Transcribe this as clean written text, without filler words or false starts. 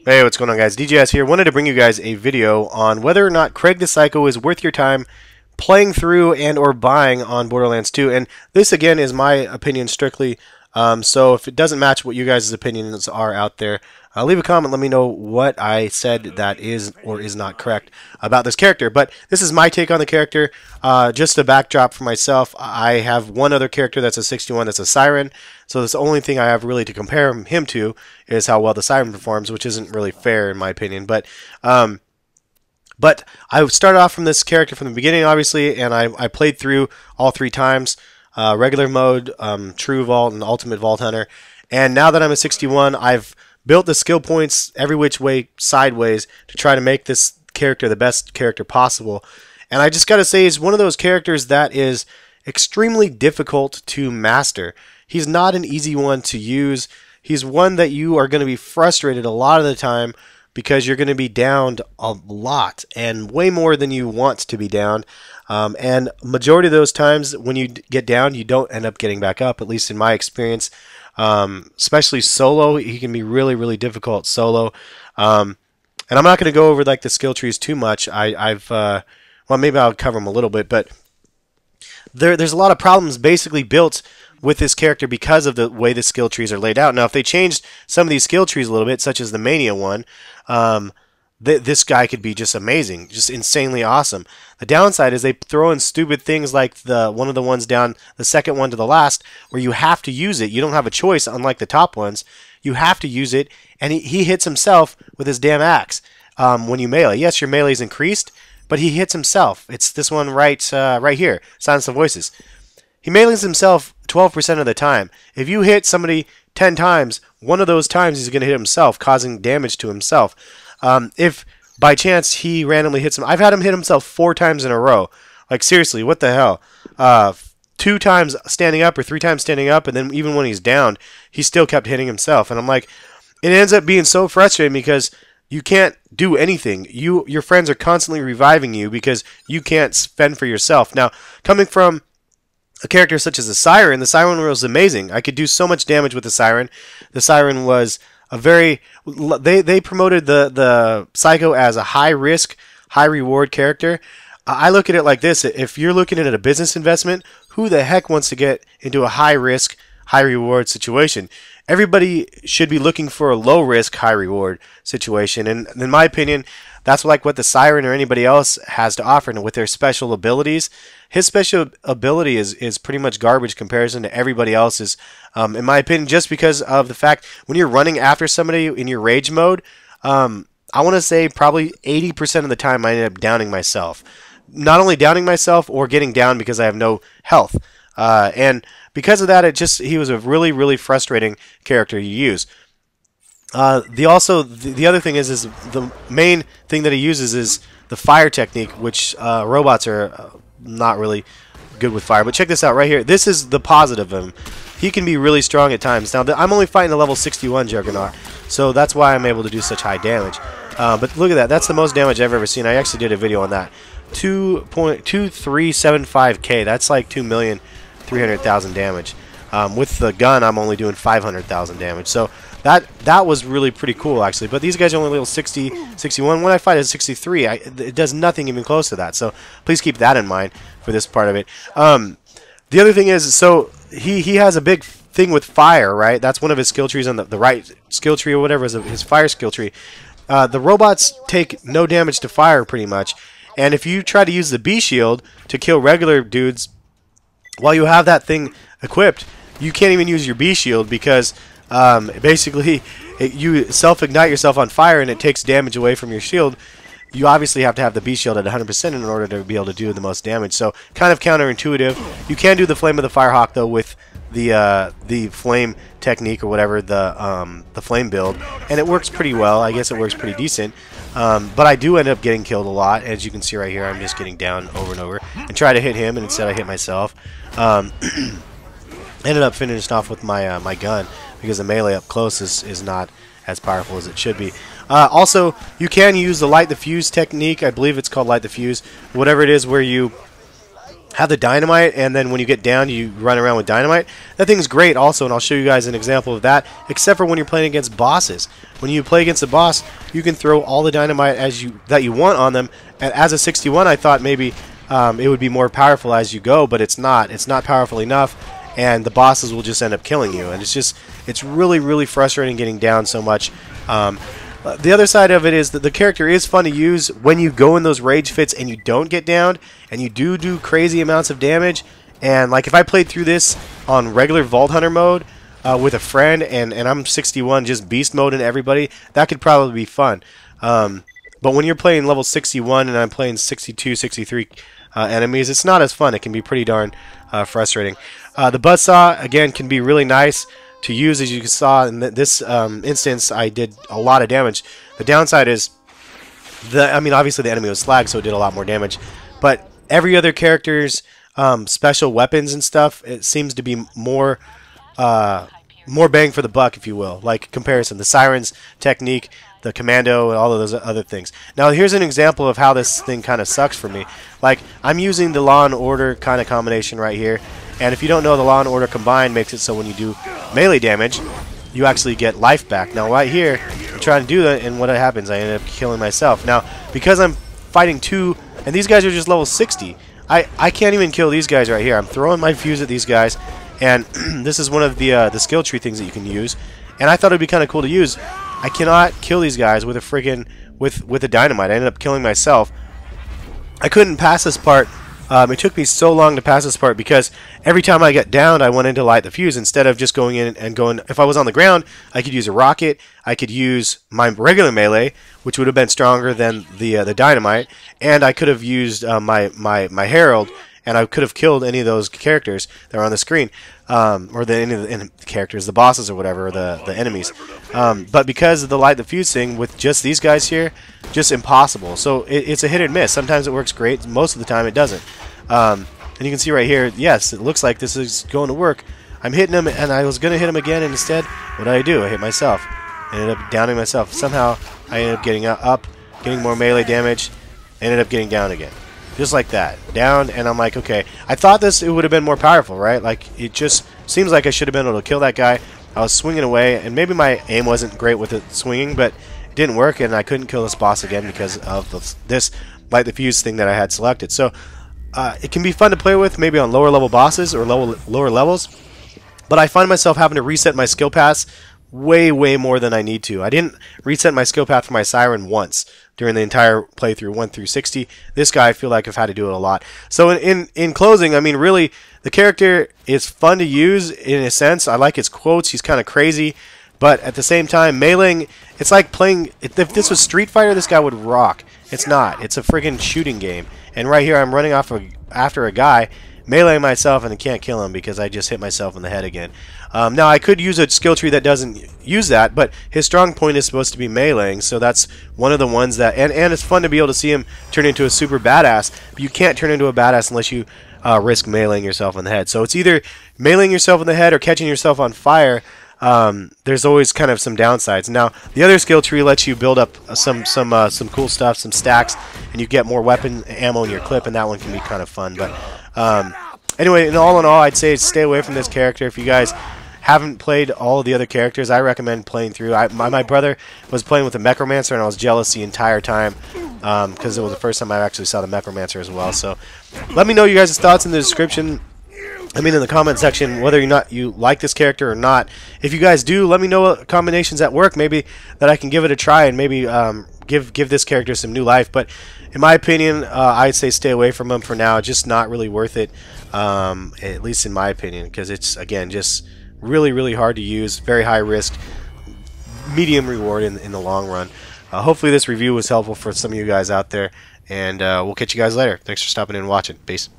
Hey, what's going on, guys? DJS here. Wanted to bring you guys a video on whether or not Krieg the Psycho is worth your time playing through and or buying on Borderlands 2. And this, again, is my opinion strictly. So if it doesn't match what you guys' opinions are out there, leave a comment. Let me know what I said that is or is not correct about this character. But this is my take on the character. Just a backdrop for myself. I have one other character that's a 61 that's a Siren. So the only thing I have really to compare him to is how well the Siren performs, which isn't really fair in my opinion. But I started off from this character from the beginning, obviously, and I played through all 3 times. Regular mode, True Vault, and Ultimate Vault Hunter. And now that I'm a 61, I've built the skill points every which way sideways to try to make this character the best character possible. And I just got to say, he's one of those characters that is extremely difficult to master. He's not an easy one to use. He's one that you are going to be frustrated a lot of the time because you're going to be downed a lot and way more than you want to be downed. And majority of those times when you get down, you don't end up getting back up, at least in my experience. Especially solo, he can be really, really difficult solo. And I'm not going to go over like the skill trees too much. Well, maybe I'll cover them a little bit, but there's a lot of problems basically built with this character because of the way the skill trees are laid out. Now, if they changed some of these skill trees a little bit, such as the Mania one, this guy could be just amazing, just insanely awesome. The downside is they throw in stupid things like one of the ones down, the second one to the last, where you have to use it. You don't have a choice, unlike the top ones. You have to use it, and he hits himself with his damn axe when you melee. Yes, your melee is increased, but he hits himself. It's this one right here, Silence of Voices. He melees himself 12% of the time. If you hit somebody 10 times, one of those times he's going to hit himself, causing damage to himself. If by chance he randomly hits him, I've had him hit himself 4 times in a row. Like, seriously, what the hell? 2 times standing up or 3 times standing up, and then even when he's down, he still kept hitting himself. And I'm like, it ends up being so frustrating because you can't do anything. Your friends are constantly reviving you because you can't fend for yourself. Now, coming from a character such as the Siren was amazing. I could do so much damage with the Siren. The Siren was a very... They promoted the Psycho as a high-risk, high-reward character. I look at it like this. If you're looking at a business investment, who the heck wants to get into a high-risk, high-reward situation? Everybody should be looking for a low-risk, high-reward situation. And in my opinion, that's like what the Siren or anybody else has to offer. And with their special abilities, his special ability is pretty much garbage comparison to everybody else's, in my opinion, just because of the fact when you're running after somebody in your rage mode, I want to say probably 80% of the time I end up downing myself. Not only downing myself or getting down because I have no health. And because of that, he was a really, really frustrating character to use. The other thing is the main thing that he uses is the fire technique, which robots are not really good with fire. But check this out right here. This is the positive of him. He can be really strong at times. Now, I'm only fighting a level 61 Juggernaut, so that's why I'm able to do such high damage. But look at that. That's the most damage I've ever seen. I actually did a video on that. 2.2375k. That's like 2,300,000 damage. With the gun, I'm only doing 500,000 damage. So that was really pretty cool, actually. But these guys are only level 60, 61. When I fight at 63, it does nothing even close to that. So please keep that in mind for this part of it. The other thing is, so he has a big thing with fire, right? That's one of his skill trees on the right skill tree or whatever is his fire skill tree. The robots take no damage to fire pretty much. And if you try to use the B shield to kill regular dudes while you have that thing equipped, you can't even use your B shield because basically you self-ignite yourself on fire and it takes damage away from your shield. You obviously have to have the B shield at 100% in order to be able to do the most damage. So kind of counterintuitive. You can do the Flame of the Firehawk though with the flame technique or whatever, the flame build, and it works pretty well. I guess it works pretty decent. But I do end up getting killed a lot. As you can see right here, I'm just getting down over and over and try to hit him, and instead I hit myself. Ended up finishing off with my my gun because the melee up close is not as powerful as it should be. Also, you can use the light the fuse technique. I believe it's called light the fuse. Whatever it is, where you have the dynamite, and then when you get down, you run around with dynamite. That thing's great also, and I'll show you guys an example of that, except for when you're playing against bosses. When you play against a boss, you can throw all the dynamite that you want on them. And as a 61, I thought maybe it would be more powerful as you go, but it's not. It's not powerful enough, and the bosses will just end up killing you. And it's really, really frustrating getting down so much. The other side of it is that the character is fun to use when you go in those rage fits and you don't get downed, and you do crazy amounts of damage. And like if I played through this on regular Vault Hunter mode with a friend, and I'm 61, just beast mode and everybody, that could probably be fun. But when you're playing level 61 and I'm playing 62, 63 enemies, it's not as fun. It can be pretty darn frustrating. The buzzsaw, again, can be really nice to use. As you saw in this instance, I did a lot of damage. The downside is, obviously the enemy was slag, so it did a lot more damage. But every other character's special weapons and stuff, it seems to be more bang for the buck, if you will. Like comparison, the Siren's technique, the commando, and all of those other things. Now here's an example of how this thing kind of sucks for me. Like I'm using the Law and Order kind of combination right here. And if you don't know, the Law and Order combined makes it so when you do melee damage, you actually get life back. Now right here, I'm trying to do that, and what happens? I end up killing myself. Now, because I'm fighting two, and these guys are just level 60, I can't even kill these guys right here. I'm throwing my fuse at these guys, and this is one of the skill tree things that you can use. And I thought it would be kind of cool to use. I cannot kill these guys with a friggin' with a dynamite. I ended up killing myself. I couldn't pass this part. It took me so long to pass this part because every time I got downed, I went in to light the fuse instead of just going in and going. If I was on the ground, I could use a rocket. I could use my regular melee, which would have been stronger than the dynamite, and I could have used my herald, and I could have killed any of those characters that are on the screen, or any of the characters, the bosses or whatever, or the enemies. But because of the light the fuse thing with just these guys here, just impossible. So it's a hit and miss. Sometimes it works great. Most of the time it doesn't. And you can see right here, yes, it looks like this is going to work. I'm hitting him, and I was going to hit him again, and instead, what did I do? I hit myself. I ended up downing myself. Somehow, I ended up getting up, getting more melee damage, ended up getting down again. Just like that. Down, and I'm like, okay. I thought it would have been more powerful, right? Like, it just seems like I should have been able to kill that guy. I was swinging away, and maybe my aim wasn't great with it swinging, but it didn't work, and I couldn't kill this boss again because of this light the fuse thing that I had selected. So, it can be fun to play with, maybe on lower level bosses or lower levels, but I find myself having to reset my skill paths way more than I need to. I didn't reset my skill path for my Siren once during the entire playthrough 1 through 60. This guy, I feel like I've had to do it a lot. So in closing, I mean, really, the character is fun to use in a sense. I like his quotes. He's kind of crazy, but at the same time, meleeing, it's like playing. If this was Street Fighter, this guy would rock. It's not. It's a friggin' shooting game. And right here, I'm running after a guy, meleeing myself, and I can't kill him because I just hit myself in the head again. Now, I could use a skill tree that doesn't use that, but his strong point is supposed to be meleeing, so that's one of the ones that... And it's fun to be able to see him turn into a super badass, but you can't turn into a badass unless you risk meleeing yourself in the head. So it's either meleeing yourself in the head or catching yourself on fire. There's always kind of some downsides. Now, the other skill tree lets you build up some cool stuff, some stacks, and you get more weapon ammo in your clip, and that one can be kind of fun. But anyway, in all, I'd say stay away from this character. If you guys haven't played all of the other characters, I recommend playing through. My brother was playing with the Necromancer, and I was jealous the entire time because it was the first time I actually saw the Necromancer as well. So let me know you guys' thoughts in the description. I mean, in the comment section, whether or not you like this character or not. If you guys do, let me know what combinations at work, maybe that I can give it a try and maybe give this character some new life. But in my opinion, I'd say stay away from him for now. Just not really worth it, at least in my opinion, because it's, again, just really hard to use, very high risk, medium reward in the long run. Hopefully this review was helpful for some of you guys out there, and we'll catch you guys later. Thanks for stopping in and watching. Peace.